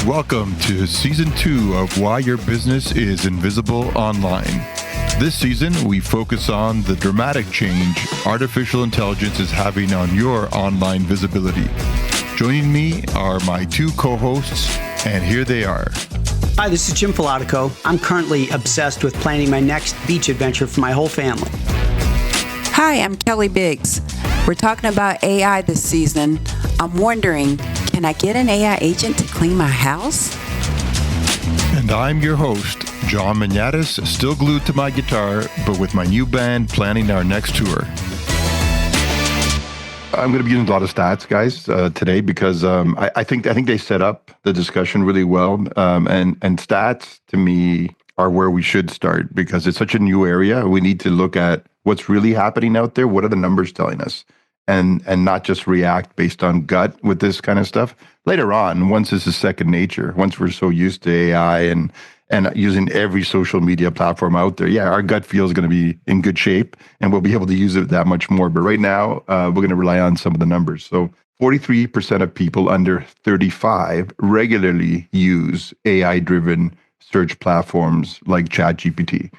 Welcome to Season 2 of Why Your Business is Invisible Online. This season, we focus on the dramatic change artificial intelligence is having on your online visibility. Joining me are my two co-hosts, and here they are. Hi, this is Jim Filatico. I'm currently obsessed with planning my next beach adventure for my whole family. Hi, I'm Kelly Biggs. We're talking about AI this season. I'm wondering, can I get an AI agent to clean my house? And I'm your host, John Manatis, still glued to my guitar, but with my new band planning our next tour. I'm going to be using a lot of stats, guys, today because I think they set up the discussion really well. And stats, to me, are where we should start because it's such a new area. We need to look at what's really happening out there. What are the numbers telling us? And not just react based on gut with this kind of stuff. Later on, once this is second nature, once we're so used to AI and using every social media platform out there, yeah, our gut feel is going to be in good shape and we'll be able to use it that much more. But right now, we're going to rely on some of the numbers. So 43% of people under 35 regularly use AI-driven search platforms like ChatGPT.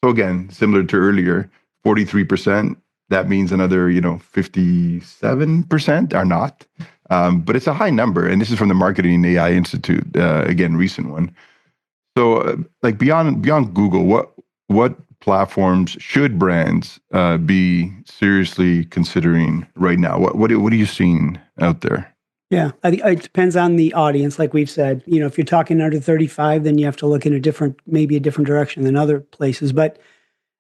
So again, similar to earlier, 43%, that means another, 57% are not. But it's a high number. And this is from the Marketing AI Institute, again, recent one. So beyond Google, what platforms should brands be seriously considering right now? What are you seeing out there? Yeah, I think it depends on the audience. Like we've said, if you're talking under 35, then you have to look in maybe a different direction than other places. But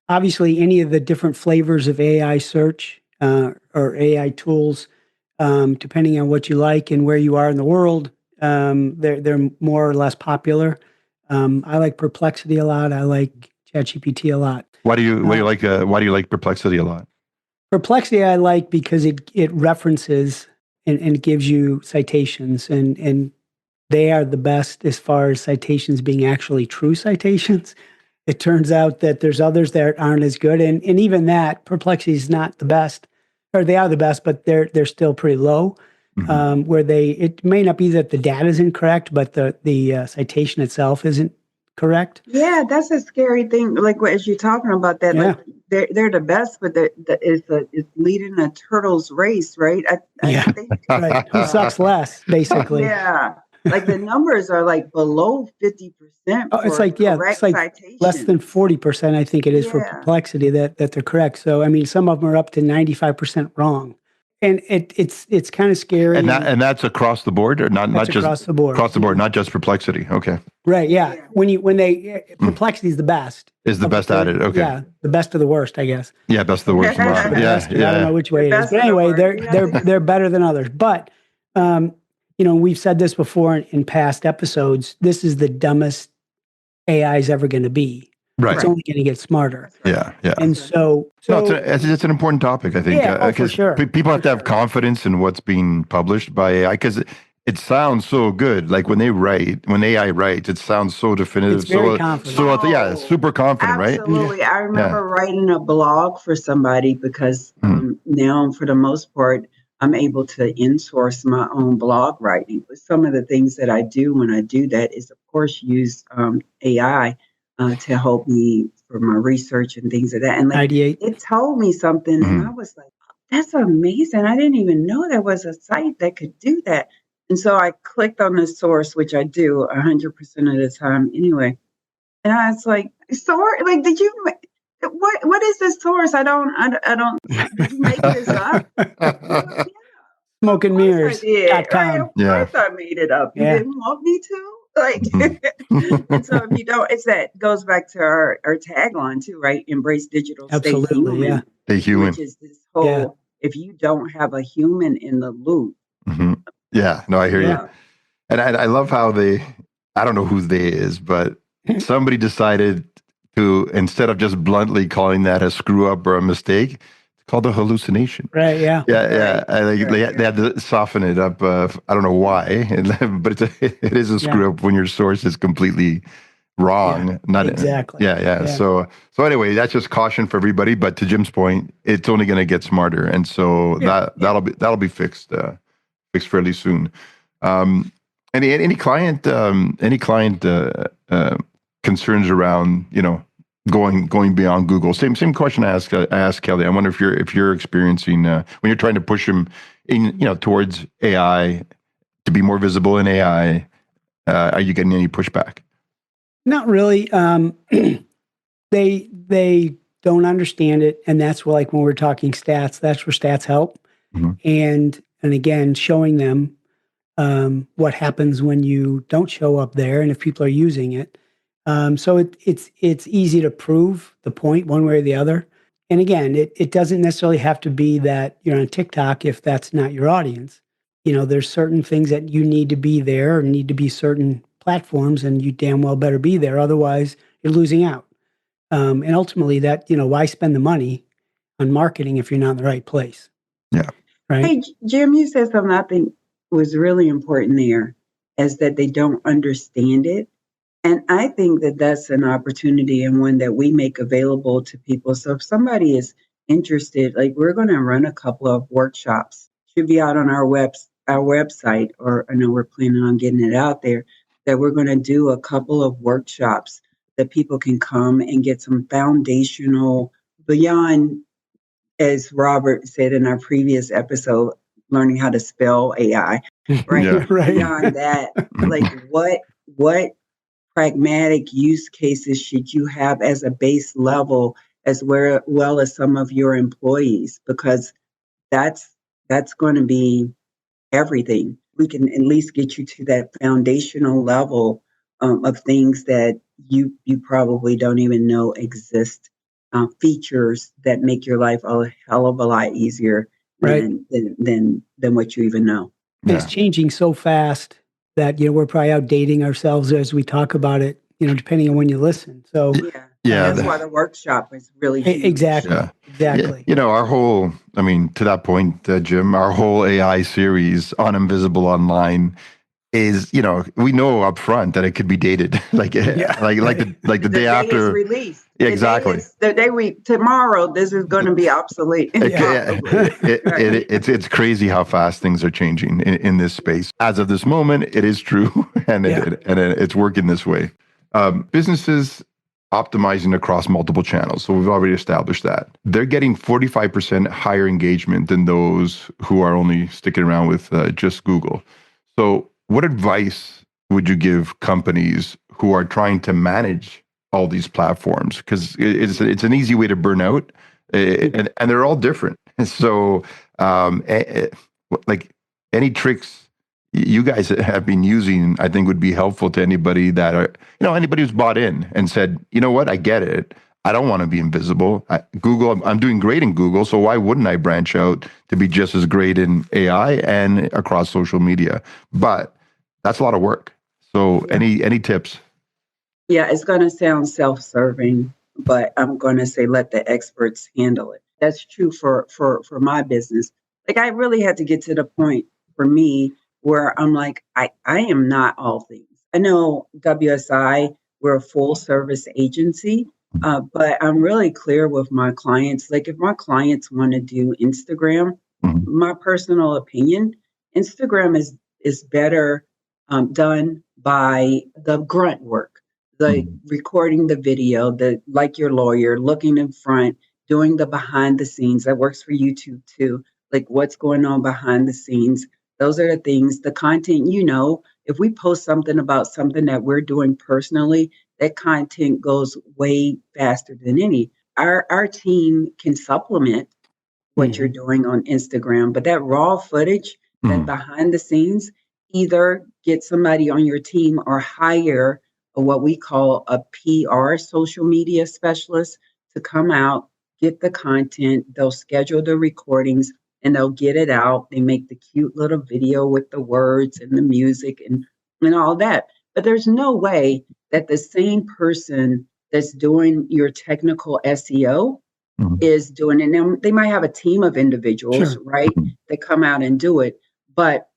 obviously, any of the different flavors of AI search or AI tools, depending on what you like and where you are in the world, they're more or less popular. I like Perplexity a lot. I like ChatGPT a lot. Why do you like Perplexity a lot? Perplexity I like because it references and it gives you citations, and they are the best as far as citations being actually true citations. It turns out that there's others that aren't as good, and even that Perplexity is not the best, or they are the best, but they're still pretty low. Mm-hmm. It may not be that the data is incorrect, but the citation itself isn't correct. Yeah, that's a scary thing. Like as you're talking about that, yeah. Like they're the best, but it's leading a turtle's race, right? I think right. Who sucks less, basically? Yeah. Like the numbers are like below 50%. Oh, it's like citation. Less than 40%. I think it is for Perplexity that they're correct. So I mean, some of them are up to 95% wrong, and it's kind of scary. And that's across the board, or not just across the board. Across the board, not just Perplexity. Okay. Right. Yeah. Perplexity is the best. Is the best at it. Okay. Yeah. The best of the worst, I guess. Yeah. Best of the worst. Yeah. I don't know which way it is, but anyway, they're better than others. But we've said this before in past episodes. This is the dumbest AI is ever going to be. Right. It's only going to get smarter. Yeah. And so it's an important topic, I think. For sure. People have to have confidence in what's being published by AI because it sounds so good. Like when AI writes, it sounds so definitive. It's very confident. It's super confident, right? Absolutely. I remember writing a blog for somebody because now, for the most part, I'm able to in-source my own blog writing. But some of the things that I do when I do that is, of course, use AI to help me for my research and things like that. And it told me something, and I was like, that's amazing. I didn't even know there was a site that could do that. And so I clicked on the source, which I do 100% of the time anyway. And I was like, did you... What is this source? I don't. Did you make this up? Yeah. Smoke and mirrors.com. Of course I made it up. You didn't want me to. And so if you don't, goes back to our tagline too, right? Embrace digital. Absolutely. Stay human. Yeah. Stay human. Which is this whole. If you don't have a human in the loop. Mm-hmm. Yeah. No, I hear you. And I love how I don't know who they is, but somebody decided to, instead of just bluntly calling that a screw up or a mistake, it's called a hallucination. Right, yeah. Yeah. They had to soften it up. I don't know why, but it is a screw up when your source is completely wrong. Yeah, not exactly. Yeah. So anyway, that's just caution for everybody. But to Jim's point, it's only going to get smarter, and so that'll be fixed fairly soon. Any client concerns around going beyond Google? Same question I asked Kelly. I wonder if you're experiencing when you're trying to push them towards AI to be more visible in AI. Are you getting any pushback? Not really. They don't understand it, and that's where, like when we're talking stats, that's where stats help. Mhm. And again, showing them what happens when you don't show up there, and if people are using it. So it's easy to prove the point one way or the other. And again, it doesn't necessarily have to be that you're on TikTok if that's not your audience. There's certain things that you need to be there, or need to be certain platforms, and you damn well better be there. Otherwise, you're losing out. And ultimately, that why spend the money on marketing if you're not in the right place? Yeah. Right. Hey, Jim, you said something I think was really important there, is that they don't understand it. And I think that that's an opportunity and one that we make available to people. So if somebody is interested, like we're going to run a couple of workshops, should be out on our website, or I know we're planning on getting it out there, that we're going to do a couple of workshops that people can come and get some foundational beyond, as Robert said in our previous episode, learning how to spell AI, right? Yeah. Right. Beyond that, like what pragmatic use cases should you have as a base level, as well as some of your employees, because that's going to be everything. We can at least get you to that foundational level of things that you probably don't even know exist, features that make your life a hell of a lot easier Right. than what you even know. And it's changing so fast that we're probably outdating ourselves as we talk about it. Depending on when you listen. So Yeah. That's why the workshop is really huge. exactly. Yeah. Exactly. Our whole, to that point, Jim, our whole AI series on Invisible Online is, we know up front that it could be dated, like the The day day after. it's released. Exactly. The day tomorrow, this is going to be obsolete. It's crazy how fast things are changing in this space. As of this moment, it is true, and it's working this way. Businesses optimizing across multiple channels. So we've already established that. They're getting 45% higher engagement than those who are only sticking around with just Google. So what advice would you give companies who are trying to manage all these platforms? Because it's an easy way to burn out, and they're all different. So like any tricks you guys have been using, I think would be helpful to anybody that are, anybody who's bought in and said, you know what, I get it. I don't want to be invisible. Google, I'm doing great in Google, so why wouldn't I branch out to be just as great in AI and across social media? But that's a lot of work. So any tips? Yeah, it's going to sound self-serving, but I'm going to say let the experts handle it. That's true for my business. Like I really had to get to the point for me where I'm like, I am not all things. I know WSI, we're a full service agency, but I'm really clear with my clients. Like if my clients want to do Instagram, my personal opinion, Instagram is better done by the grunt work, the recording the video, the like your lawyer, looking in front, doing the behind the scenes. That works for YouTube too. Like what's going on behind the scenes. Those are the things, the content, if we post something about something that we're doing personally, that content goes way faster than any. Our team can supplement what you're doing on Instagram, but that raw footage, that behind the scenes, either get somebody on your team or hire what we call a PR social media specialist to come out, get the content, they'll schedule the recordings and they'll get it out. They make the cute little video with the words and the music and all that. But there's no way that the same person that's doing your technical SEO is doing it. Now, they might have a team of individuals, right, that come out and do it. But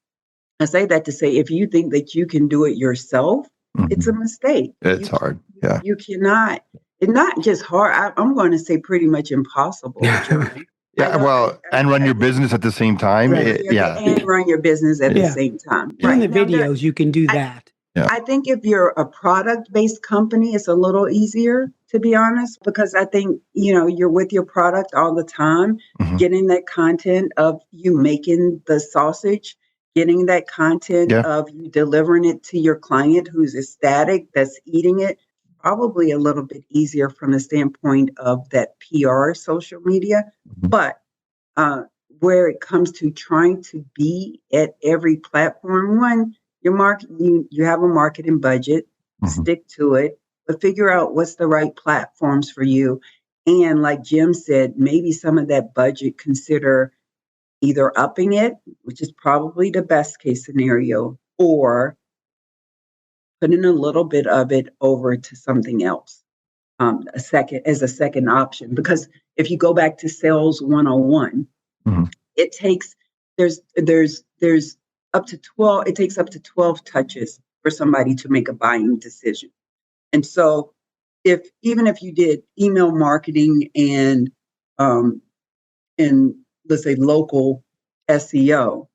I say that to say, if you think that you can do it yourself, it's a mistake. It's hard. Yeah. You cannot. It's not just hard. I'm going to say pretty much impossible, John. Yeah, well, and run your business at the same time. Right. Yeah. And run your business at the Yeah. same time. Doing the Now, videos, you can do I- that. Yeah. I think if you're a product-based company, it's a little easier, to be honest, because I think, you're with your product all the time, Mhm. getting that content of you making the sausage, getting that content Yeah. of you delivering it to your client who's ecstatic, that's eating it, probably a little bit easier from the standpoint of that PR social media. Mhm. But uh, where it comes to trying to be at every platform, one, you have a marketing budget, Mhm. stick to it, but figure out what's the right platforms for you. And like Jim said, maybe some of that budget, consider either upping it, which is probably the best case scenario, or putting a little bit of it over to something else, as a second option. Because if you go back to sales 101, Mhm. it takes there's up to 12 it takes up to 12 touches for somebody to make a buying decision. And so even if you did email marketing um and let's say local SEO,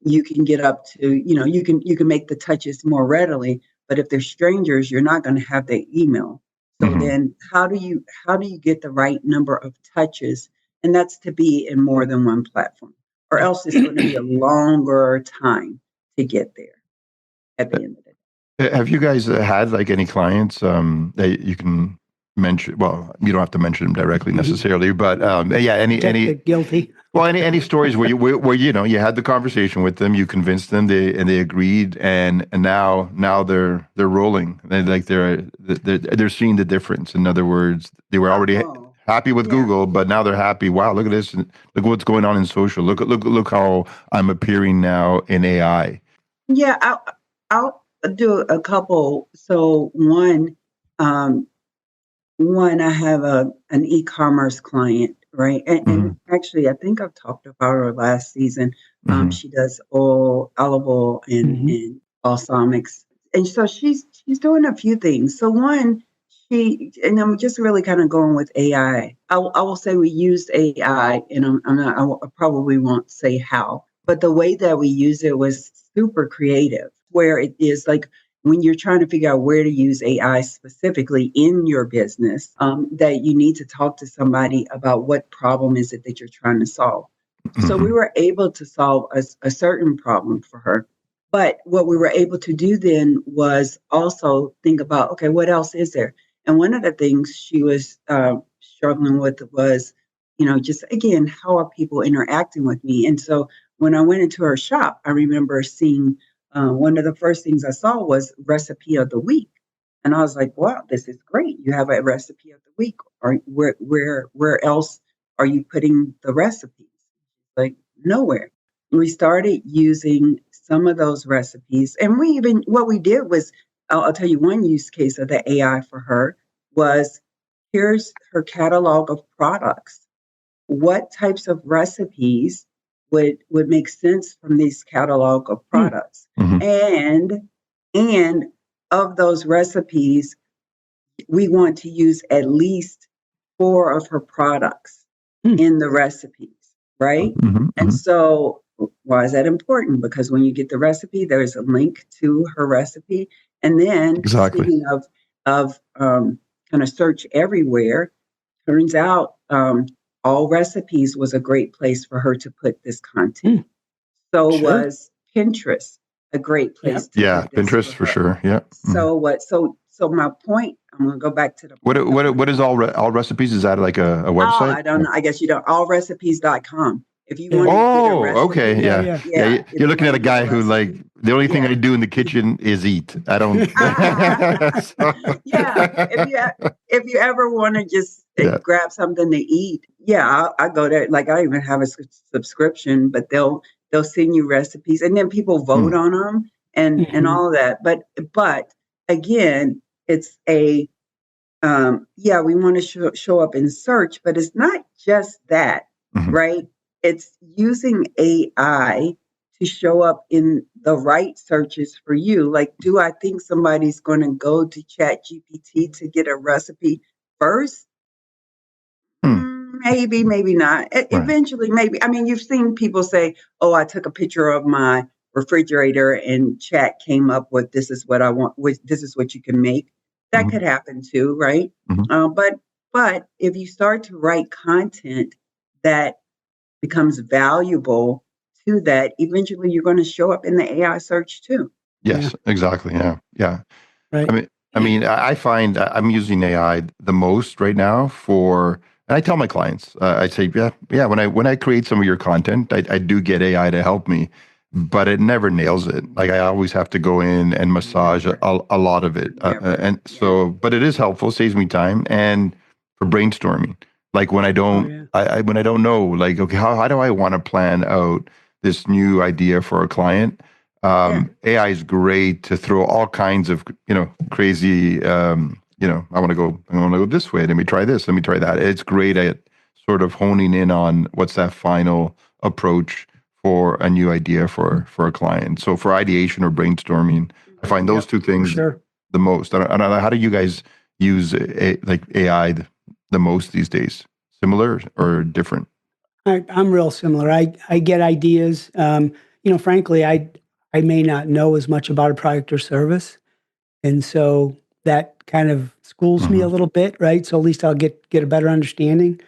you can get up to, you can make the touches more readily. But if they're strangers, you're not going to have their email. So Mhm. then how do you get the right number of touches? And that's to be in more than one platform, or else it's going to be a longer time to get there at the end of the day. Have you guys had like any clients that you can mention? Well, you don't have to mention them directly necessarily, but yeah, Protect the guilty. any stories where you had the conversation with them, you convinced them, they agreed, and now they're rolling. They're seeing the difference. In other words, they were already Oh, happy with yeah. Google, but now they're happy. Wow, look at this! Look what's going on in social. Look how I'm appearing now in AI. Yeah, I'll do a couple. So um, I have an e-commerce client, right? And Mhm. actually, I think I've talked about her last season. Mhm. She does olive oil Mhm. and balsamics, and so she's doing a few things. So one, and I'm just really kind of going with AI. I will say we used AI, and I'm not. I probably won't say how, but the way that we use it was super creative. Where it is like, when you're trying to figure out where to use AI specifically in your business, that you need to talk to somebody about what problem is it that you're trying to solve. So we Mhm. were able to solve a certain problem for her. But what we were able to do then was also think about, okay, what else is there? And one of the things she was struggling with was, just again, how are people interacting with me? And so when I went into her shop, I remember seeing one of the first things I saw was recipe of the week. And I was like, wow, this is great. You have a recipe of the week. Or where else are you putting the recipes? Like, nowhere. We started using some of those recipes. And what we did was, I'll tell you one use case of the AI for her was, here's her catalog of products. What types of recipes would make sense from this catalog of products? Mhm. And of those recipes, we want to use at least 4 of her products Hmm. in the recipes, right? Mhm. And Mhm. so why is that important? Because when you get the recipe, there's a link to her recipe. And then, Exactly. speaking of kind of search everywhere, turns out all recipes was a great place for her to put this content. Hmm. So Sure. was Pinterest a great place Yep. to Yeah, put this Pinterest for for her. sure. Yeah. Mhm. So what? So my point. I'm going to go back to the What is all recipes? Is that like a Oh, website? I don't know. I guess you don't. Allrecipes.com. If you Yeah. want to get a Oh, okay. recipe, Yeah. Yeah. Yeah. Yeah. yeah. If You're you looking want at to a get a guy who like recipe, the only thing I yeah. do in the kitchen is eat. I don't. So- Yeah. If you ever want to just yeah. grab something to eat, yeah, I go there. Like, I even have a subscription, but they'll send you recipes, and then people vote Mm. on them and Mhm. all of that. But again, it's yeah, we want to show up in search, but it's not just that, Mhm. right? It's using AI to show up in the right searches for you. Like, do I think somebody's going to go to ChatGPT to get a recipe first? Hmm. maybe not. Right. Eventually, maybe. I mean, you've seen people say, "Oh, I took a picture of my refrigerator and chat came up with this is what I want. This is what you can make." That Mhm. could happen too, right? Mhm. But if you start to write content that becomes valuable to that, eventually you're going to show up in the AI search too. Yeah. Yes, exactly. Yeah. Yeah. Right. I find I'm using AI the most right now and I tell my clients, I say, yeah. When I create some of your content, I do get AI to help me, but it never nails it. Like I always have to go in and massage Never. a lot of it, Never. and Yeah. so, but it is helpful, saves me time, and for brainstorming, like when I Oh, don't, yeah. when I don't know, like okay, how do I want to plan out this new idea for a client? Yeah. AI is great to throw all kinds of crazy. I want to go this way. Let me try this. Let me try that. It's great at sort of honing in on what's that final approach for a new idea for a client. So for ideation or brainstorming, I find those Yep, two for things sure. the most. I don't know, how do you guys use like AI the most these days? Similar or different? I'm real similar. I get ideas. Frankly, I may not know as much about a product or service, and so that kind of schools me a Mhm. little bit, right? So at least I'll get a better understanding.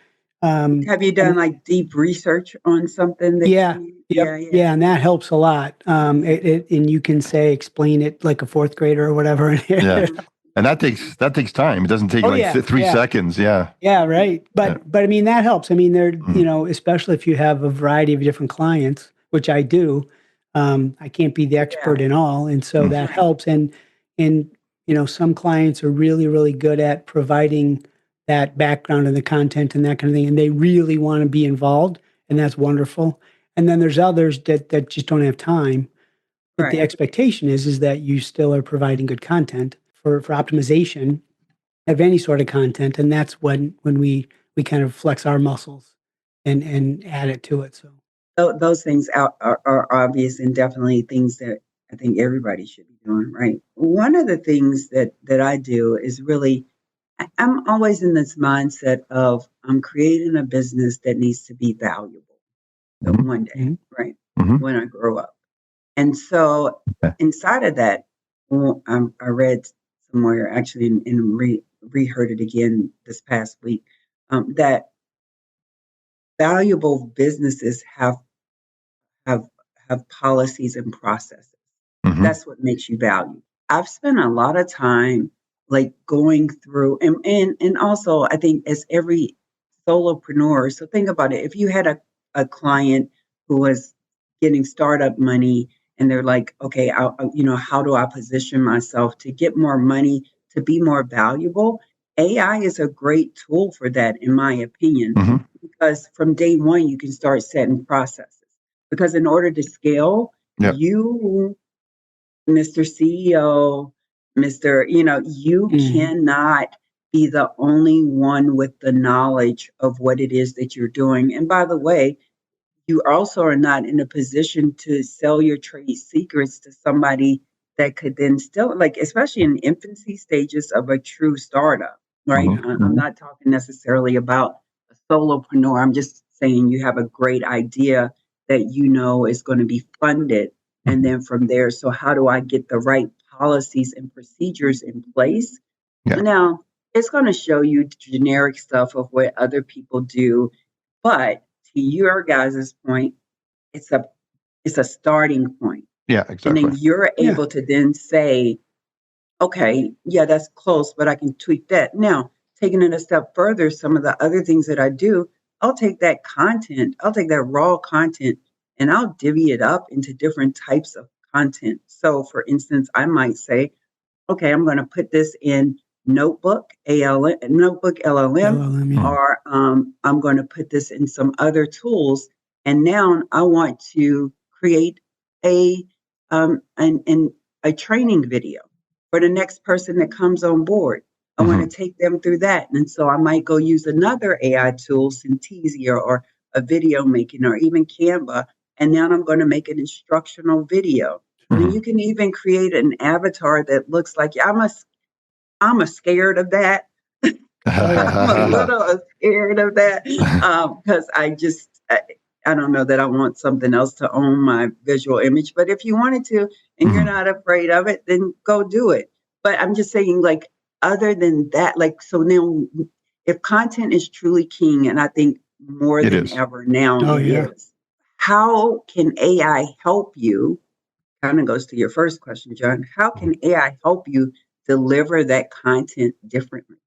Have you And done like deep research on something that yeah, you? yep, Yeah. yeah, and that helps a lot. And you can explain it like a fourth grader or whatever. Yeah, Mhm. and that takes time. It doesn't take Oh like yeah, 3 seconds. Yeah. yeah, right. Yeah. But I mean that helps. I mean Mhm. especially if you have a variety of different clients, which I do. I can't be the Yeah. expert in all, and so Mhm. that Right. helps. And some clients are really really good at providing that background and the content and that kind of thing, and they really want to be involved, and that's wonderful. And then there's others that just don't have time. But the Right. expectation is that you still are providing good content for optimization of any sort of content, and that's when we kind of flex our muscles and add it to it. So Those things are obvious and definitely things that I think everybody should be doing. Right. One of the things that I do is really I'm always in this mindset of I'm creating a business that needs to be valuable Mhm. one day, mhm. right? Mhm. When I grow up. And so Okay. inside of that, I read somewhere actually and reheard it again this past week that valuable businesses have have policies and processes. Mhm. That's what makes you valued. I've spent a lot of time like going through and also I think as every solopreneur, so think about it. If you had a client who was getting startup money and they're like, okay, how do I position myself to get more money to be more valuable? AI is a great tool for that, in my opinion, Mhm. because from day one you can start setting processes. Because in order to scale, Yep. you Mr. CEO, you Mhm. cannot be the only one with the knowledge of what it is that you're doing. And by the way, you also are not in a position to sell your trade secrets to somebody that could then still, like, especially in infancy stages of a true startup, right? Mhm. Yeah, I'm not talking necessarily about a solopreneur. I'm just saying you have a great idea that you know is going to be funded. And Mhm. then from there, so how do I get the right policies and procedures in place? Yeah. Now, it's going to show you generic stuff of what other people do, but to your guys' point, it's a it's a starting point. Yeah. And then Exactly. you're yeah, able to then say, okay, yeah, that's close, but I can tweak that. Now, taking it a step further, some of the other things that I do, I'll take that content, I'll take that raw content and I'll divvy it up into different types of content. So for instance, I might say, okay, I'm going to put this in Notebook LLM, LLM, yeah. Mhm. or I'm going to put this in some other tools. And now I want to create a a training video for the next person that comes on board. I want to Mhm. take them through that, and so I might go use another AI tool, Synthesia, or a video making, or even Canva. And now I'm going to make an instructional video. And then Mhm. you can even create an avatar that looks like I'm a scared of that. I'm a little scared of that because I don't know that I want something else to own my visual image. But if you wanted to and you're not afraid of it, then go do it. But I'm just saying, like, other than that, like, so now if content is truly king, and I think more It than is. ever now Oh, it yeah. is, how can AI help you? Kind of goes to your first question, John. How can AI help you deliver that content differently?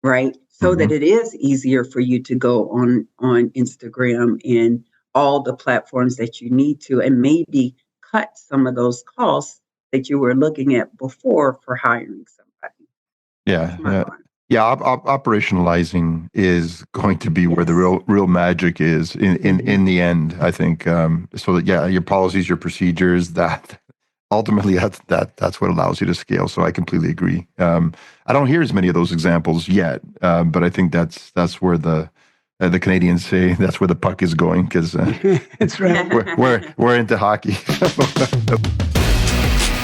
Right, so that it is easier for you to go on Instagram and all the platforms that you need to, and maybe cut some of those costs that you were looking at before for hiring somebody. That's my Yeah. thought. Yeah, operationalizing is going to be where the Yes. real magic is in the end. I think so. That your policies, your procedures, that ultimately that's what allows you to scale. So I completely agree. I don't hear as many of those examples yet, but I think that's where the Canadians say that's where the puck is going because That's right. we're into hockey.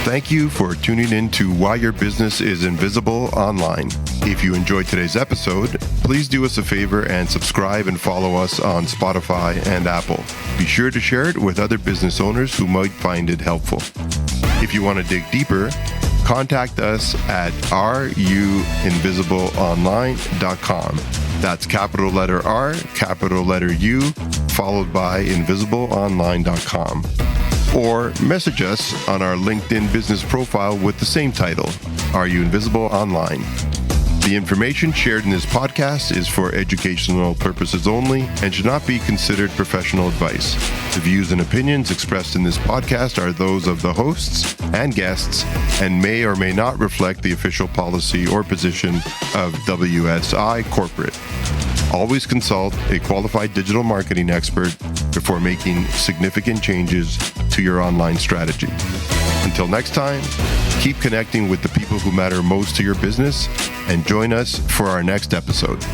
Thank you for tuning in to Why Your Business is Invisible Online. If you enjoyed today's episode, please do us a favor and subscribe and follow us on Spotify and Apple. Be sure to share it with other business owners who might find it helpful. If you want to dig deeper, contact us at ruinvisibleonline.com. That's capital letter R, capital letter U, followed by invisibleonline.com. Or message us on our LinkedIn business profile with the same title, Are You Invisible Online? The information shared in this podcast is for educational purposes only and should not be considered professional advice. The views and opinions expressed in this podcast are those of the hosts and guests and may or may not reflect the official policy or position of WSI Corporate. Always consult a qualified digital marketing expert before making significant changes to your online strategy. Until next time, keep connecting with the people who matter most to your business and join us for our next episode.